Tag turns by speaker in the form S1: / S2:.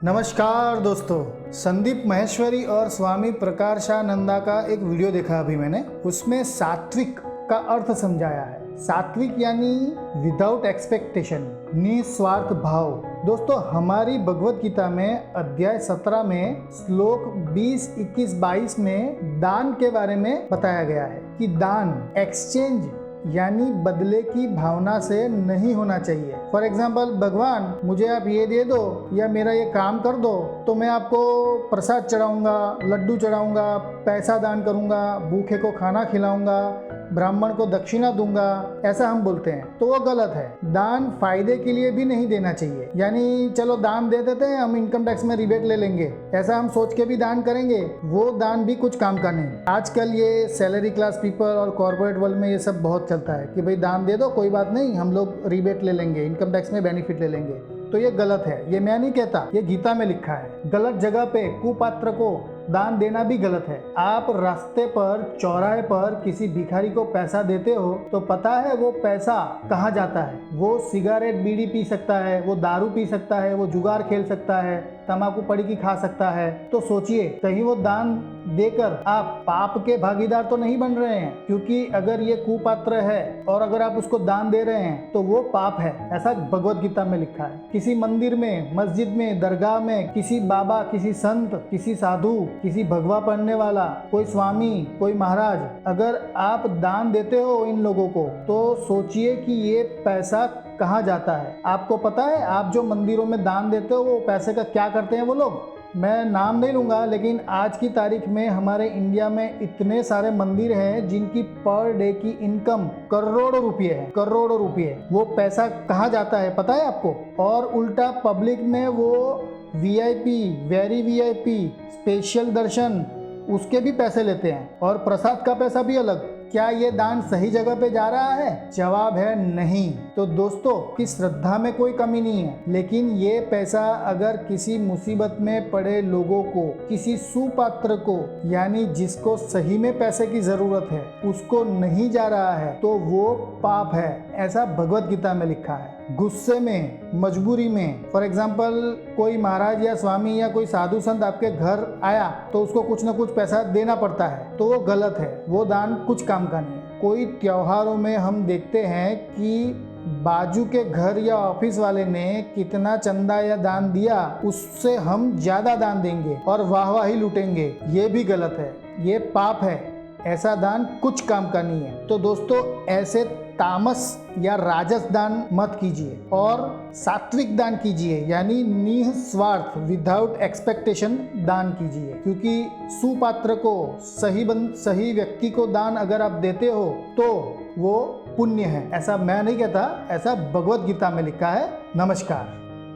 S1: नमस्कार दोस्तों, संदीप माहेश्वरी और स्वामी प्रकाशानंदा का एक वीडियो देखा अभी मैंने। उसमें सात्विक का अर्थ समझाया है। सात्विक यानी विदाउट एक्सपेक्टेशन, निस्वार्थ भाव। दोस्तों, हमारी भगवत गीता में अध्याय 17 में श्लोक 20, 21, 22 में दान के बारे में बताया गया है कि दान एक्सचेंज यानी बदले की भावना से नहीं होना चाहिए। फॉर एग्जाम्पल, भगवान मुझे आप ये दे दो या मेरा ये काम कर दो तो मैं आपको प्रसाद चढ़ाऊंगा, लड्डू चढ़ाऊंगा, पैसा दान करूंगा, भूखे को खाना खिलाऊंगा, ब्राह्मण को दक्षिणा दूंगा, ऐसा हम बोलते हैं तो वो गलत है। दान फायदे के लिए भी नहीं देना चाहिए, यानी चलो दान दे देते हैं, हम इनकम टैक्स में रिबेट ले लेंगे, ऐसा हम सोच के भी दान करेंगे, वो दान भी कुछ काम का नहीं। आजकल ये सैलरी क्लास पीपल और कॉर्पोरेट वर्ल्ड में ये सब बहुत चलता है कि भाई दान दे दो, कोई बात नहीं, हम लोग रिबेट ले लेंगे, इनकम टैक्स में बेनिफिट ले लेंगे। तो ये गलत है, ये मैं नहीं कहता, ये गीता में लिखा है। गलत जगह पे कुपात्र को दान देना भी गलत है। आप रास्ते पर, चौराहे पर किसी भिखारी को पैसा देते हो तो पता है वो पैसा कहाँ जाता है। वो सिगरेट बीड़ी पी सकता है, वो दारू पी सकता है, वो जुगार खेल सकता है, तंबाकू पड़ीकी खा सकता है। तो सोचिए, कहीं वो दान देकर आप पाप के भागीदार तो नहीं बन रहे हैं, क्योंकि अगर ये कुपात्र है और अगर आप उसको दान दे रहे हैं तो वो पाप है, ऐसा भगवत गीता में लिखा है। किसी मंदिर में, मस्जिद में, दरगाह में किसी बाबा, किसी संत, किसी साधु, किसी भगवा पढ़ने वाला, कोई स्वामी, कोई महाराज, अगर आप दान देते हो इन लोगों को तो सोचिए कि ये पैसा कहाँ जाता है। आपको पता है आप जो मंदिरों में दान देते हो वो पैसे का क्या करते हैं वो लोग? मैं नाम नहीं लूँगा, लेकिन आज की तारीख में हमारे इंडिया में इतने सारे मंदिर हैं जिनकी पर डे की इनकम करोड़ों रुपये है, करोड़ों रुपये। वो पैसा कहाँ जाता है पता है आपको? और उल्टा पब्लिक में वो वीआईपी, वेरी वीआईपी, स्पेशल दर्शन, उसके भी पैसे लेते हैं और प्रसाद का पैसा भी अलग। क्या ये दान सही जगह पे जा रहा है? जवाब है नहीं। तो दोस्तों, की श्रद्धा में कोई कमी नहीं है, लेकिन ये पैसा अगर किसी मुसीबत में पड़े लोगों को, किसी सुपात्र को, यानी जिसको सही में पैसे की जरूरत है, उसको नहीं जा रहा है तो वो पाप है, ऐसा भगवत गीता में लिखा है। गुस्से में, मजबूरी में, फॉर एग्जाम्पल कोई महाराज या स्वामी या कोई साधु संत आपके घर आया तो उसको कुछ ना कुछ पैसा देना पड़ता है, तो वो गलत है, वो दान कुछ काम का नहीं है। कोई त्योहारों में हम देखते हैं कि बाजू के घर या ऑफिस वाले ने कितना चंदा या दान दिया, उससे हम ज्यादा दान देंगे और वाहवाही लूटेंगे, ये भी गलत है, ये पाप है, ऐसा दान कुछ काम का नहीं है। तो दोस्तों, ऐसे तामस या राजस दान मत कीजिए और सात्विक दान कीजिए, यानी निस्वार्थ, विदाउट एक्सपेक्टेशन दान कीजिए, क्योंकि सुपात्र को, सही व्यक्ति को दान अगर आप देते हो तो वो पुण्य है। ऐसा मैं नहीं कहता, ऐसा भगवत गीता में लिखा है। नमस्कार।